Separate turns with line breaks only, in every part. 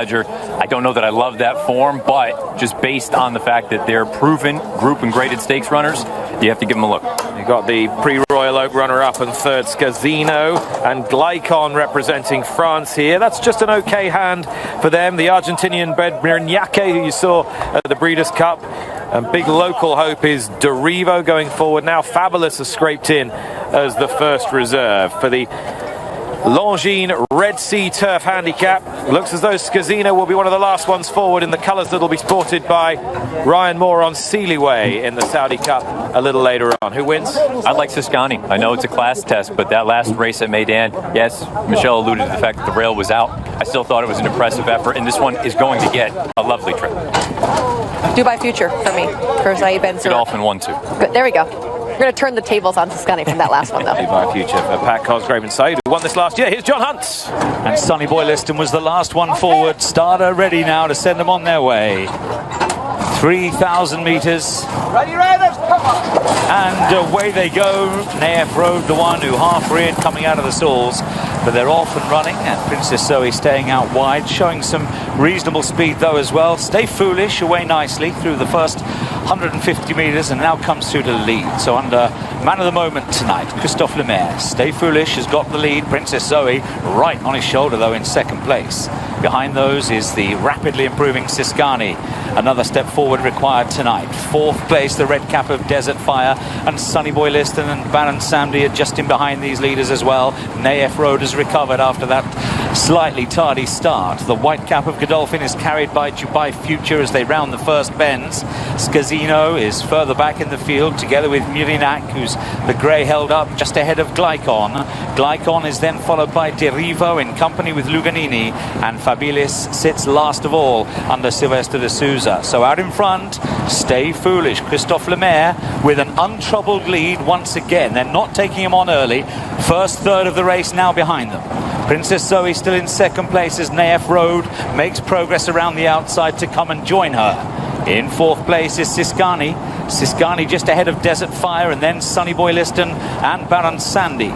I don't know that I love that form, but just based on the fact that they're proven group and graded stakes runners, you have to give them a look.
You've got the pre-Royal Oak runner-up and third Scazino and Glycon representing France here. That's just an okay hand for them. The Argentinian-bred Miriñaque, who you saw at the Breeders' Cup. And big local hope is Derivo going forward. Now Fabulous has scraped in as the first reserve for the Longines Red Sea Turf Handicap. Looks as though Scazino will be one of the last ones forward in the colours that will be sported by Ryan Moore on Sealy in the Saudi Cup a little later on. Who wins?
I like Siscani. I know it's a class test, but that last race at Meydan, yes, Michelle alluded to the fact that the rail was out. I still thought it was an impressive effort, and this one is going to get a lovely trip.
Dubai Future for me, for Saeed Ben Surat.
Godolphin 1-2.
Good, there we go. We're going to turn the tables on Siscani from that last one, though.
Dubai Future for Pat Cosgrave and Saeed, who won this last year. Here's John Hunt.
And Sonny Boy Liston was the last one forward. Starter ready now to send them on their way. 3,000 metres.
Ready, riders, come on.
And away they go. Naef Road, the one who half-reared coming out of the stalls. But they're off and running, and Princess Zoe staying out wide, showing some reasonable speed though as well. Stay Foolish away nicely through the first 150 metres and now comes through to the lead. So under man of the moment tonight, Christophe Lemaire. Stay Foolish has got the lead. Princess Zoe right on his shoulder though in second place. Behind those is the rapidly improving Siscani. Another step forward required tonight. Fourth place, the red cap of Desert Fire, and Sonny Boy Liston and Baron Samdi are just in behind these leaders as well. Naef Road has recovered after that slightly tardy start. The white cap of Godolphin is carried by Dubai Future as they round the first bends. Scazino is further back in the field together with Miriñaque, who's the grey held up just ahead of Glycon. Glycon is then followed by Derivo in company with Luganini, and Fabilis sits last of all under Sylvester de Souza. So out in front, Stay Foolish, Christophe Lemaire with an untroubled lead once again. They're not taking him on early. First third of the race now behind them. Princess Zoe still in second place as Naef Road makes progress around the outside to come and join her. In fourth place is Siscani. Siscani just ahead of Desert Fire, and then Sonny Boy Liston and Baron Sandy.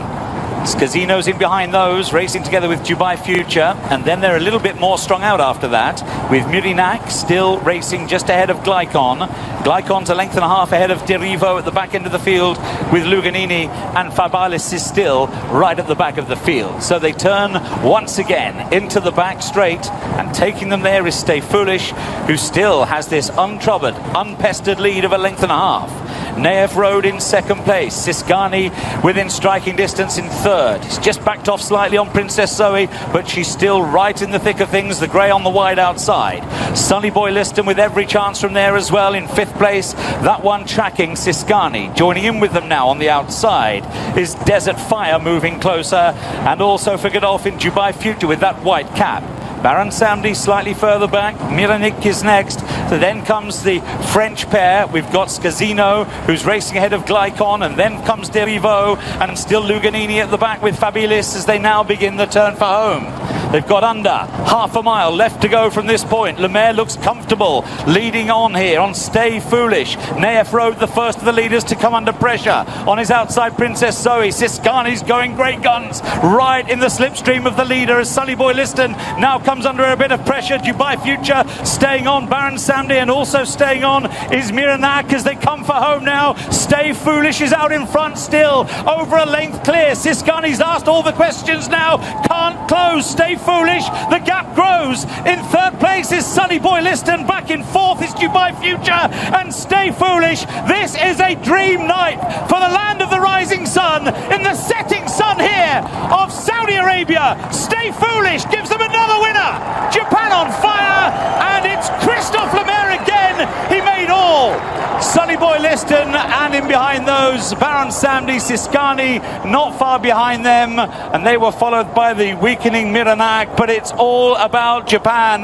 Scazino's in behind those, racing together with Dubai Future, and then they're a little bit more strung out after that, with Miriñaque still racing just ahead of Glycon. Glycon's a length and a half ahead of Derivo at the back end of the field, with Luganini, and Fabilis is still right at the back of the field. So they turn once again into the back straight, and taking them there is Stay Foolish, who still has this untroubled, unpestered lead of a length and a half. Naef Road in second place. Siscani within striking distance in third. He's just backed off slightly on Princess Zoe, but she's still right in the thick of things, the grey on the wide outside. Sonny Boy Liston with every chance from there as well in fifth place. That one tracking Siscani. Joining in with them now on the outside is Desert Fire moving closer, and also for Godolphin, Dubai Future with that white cap. Baron Samdi slightly further back. Miriñaque is next. So then comes the French pair. We've got Scazino, who's racing ahead of Glycon, and then comes Derivo, and still Luganini at the back with Fabilis as they now begin the turn for home. They've got under half a mile left to go from this point. Lemaire looks comfortable, leading on here on Stay Foolish. Naef Road, the first of the leaders to come under pressure. On his outside, Princess Zoe. Siscani's going great guns, right in the slipstream of the leader as Sonny Boy Liston now comes under a bit of pressure. Dubai Future staying on, Baron Samdi, and also staying on is Miriñaque as they come for home now. Stay Foolish is out in front still, over a length clear. Siscani's asked all the questions now, can't close. Stay Foolish, the gap grows. In third place is Sonny Boy Liston, back in fourth is Dubai Future and Stay Foolish. This is a dream night for the land of the rising sun, in the setting sun here of Saudi Arabia. Stay Foolish gives them another winner. Japan on fire, and it's Christophe Lemaire again. He made all. Sonny Boy Liston, and in behind those, Baron Samdi, Siscani not far behind them, and they were followed by the weakening Miriñaque. But it's all about Japan.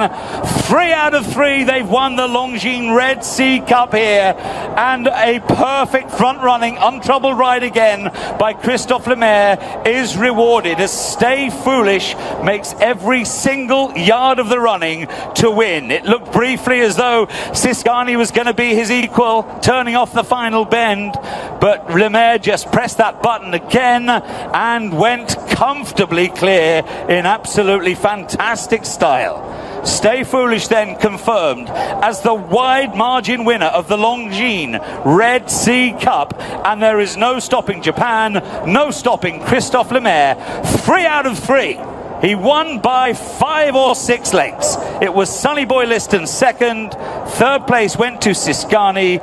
3 out of 3, they've won the Longines Red Sea Cup here, and a perfect front-running, untroubled ride again by Christophe Lemaire is rewarded as Stay Foolish makes every single yard of the running to win. It looked briefly as though Siscani was going to be his equal, turning off the final bend, but Lemaire just pressed that button again and went comfortably clear in absolutely fantastic style. Stay Foolish then confirmed as the wide margin winner of the Longines Red Sea Cup, and there is no stopping Japan, no stopping Christophe Lemaire. 3 out of 3. He won by 5 or 6 lengths. It was Sonny Boy Liston second. Third place went to Siskani.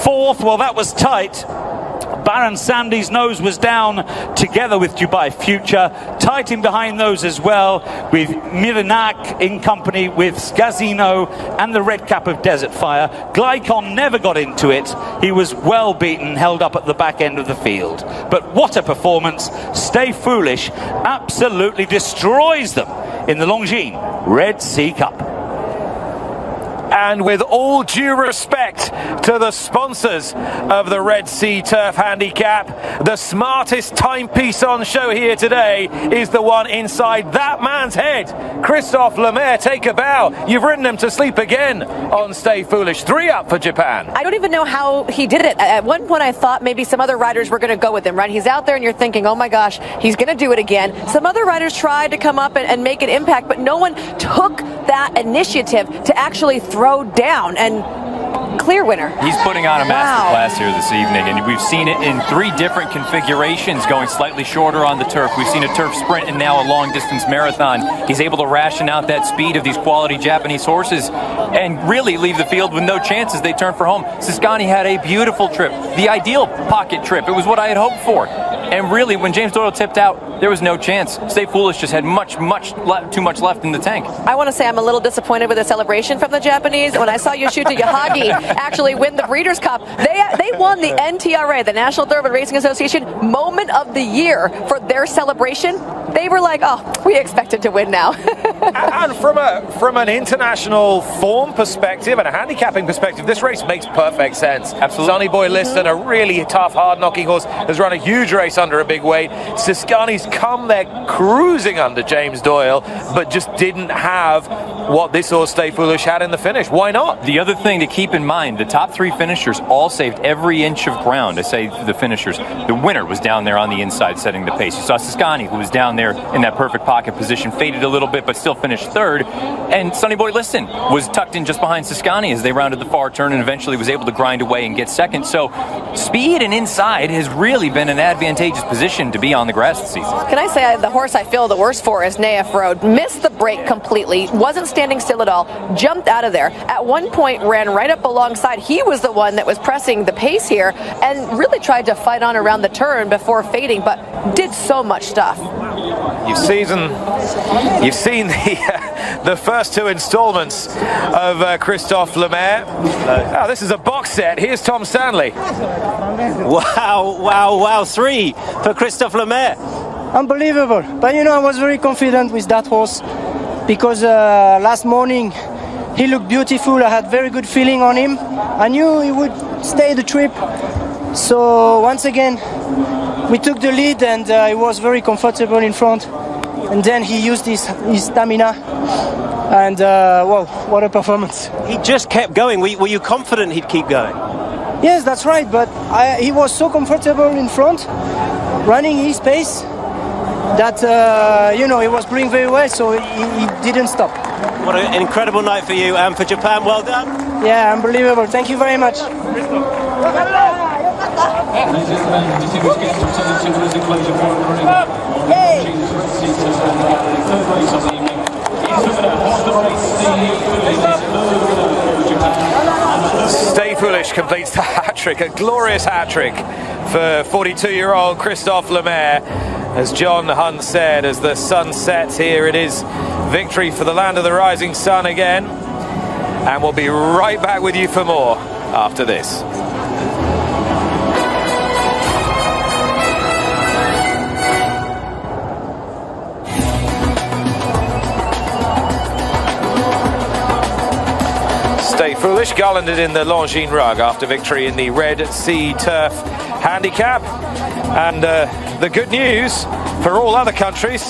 Fourth, well, that was tight. Baron Sandy's nose was down together with Dubai Future. Tight in behind those as well, with Miranak in company with Scazino and the red cap of Desert Fire. Glykon never got into it. He was well beaten, held up at the back end of the field. But what a performance. Stay Foolish absolutely destroys them in the Longines Red Sea Cup.
And with all due respect to the sponsors of the Red Sea Turf Handicap, the smartest timepiece on show here today is the one inside that man's head. Christophe Lemaire, take a bow. You've ridden him to sleep again on Stay Foolish. 3 up for Japan.
I don't even know how he did it. At one point I thought maybe some other riders were going to go with him, right? He's out there and you're thinking, oh my gosh, he's going to do it again. Some other riders tried to come up and make an impact, but no one took that initiative to actually throw down and clear winner.
He's putting on a master class here this evening, and we've seen it in 3 different configurations, going slightly shorter on the turf. We've seen a turf sprint and now a long distance marathon. He's able to ration out that speed of these quality Japanese horses and really leave the field with no chance as they turn for home. Siskani had a beautiful trip, the ideal pocket trip. It was what I had hoped for. And really, when James Doyle tipped out, there was no chance. Stay Foolish just had too much left in the tank.
I want to say I'm a little disappointed with the celebration from the Japanese. When I saw Yoshito Yahagi actually win the Breeders' Cup, they won the NTRA, the National Thoroughbred Racing Association Moment of the Year for their celebration. They were like, oh, we expected to win now.
And from an international form perspective and a handicapping perspective, this race makes perfect sense.
Absolutely.
Sonny Boy Liston, a really tough, hard-knocking horse, has run a huge race under a big weight. Siskani's come there cruising under James Doyle, but just didn't have what this horse Stay Foolish had in the finish. Why not?
The other thing to keep in mind, the top 3 finishers all saved every inch of ground. I say the finishers. The winner was down there on the inside setting the pace. You saw Siskani, who was down there in that perfect pocket position, faded a little bit, but still finished 3rd. And Sonny Boy Liston was tucked in just behind Siskani as they rounded the far turn and eventually was able to grind away and get 2nd. So speed and inside has really been an advantageous position to be on the grass this season.
Can I say the horse I feel the worst for is Naif Road. Missed the break completely, wasn't standing still at all, jumped out of there. At one point ran right up alongside. He was the one that was pressing the pace here and really tried to fight on around the turn before fading, but did so much stuff.
You've seen the first 2 installments of Christophe Lemaire. Oh, this is a box set. Here's Tom Stanley.
Wow, 3 for Christophe Lemaire.
Unbelievable. But you know, I was very confident with that horse because last morning he looked beautiful. I had very good feeling on him. I knew he would stay the trip. So once again, we took the lead and he was very comfortable in front. And then he used his stamina. And wow, what a performance.
He just kept going. Were you confident he'd keep going?
Yes, that's right. But he was so comfortable in front, running his pace, that you know, he was doing very well, so he didn't stop.
What an incredible night for you and for Japan. Well done.
Yeah, unbelievable. Thank you very much.
Stay Foolish completes the hat-trick, a glorious hat-trick for 42-year-old Christophe Lemaire. As John Hunt said, as the sun sets here, it is victory for the land of the rising sun again. And we'll be right back with you for more after this. Stay Foolish garlanded in the Longines rug after victory in the Red Sea Turf Handicap. And the good news for all other countries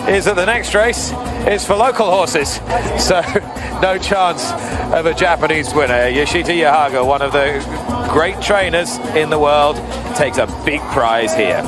is that the next race is for local horses. So no chance of a Japanese winner. Yoshito Yahagi, one of the great trainers in the world, takes a big prize here.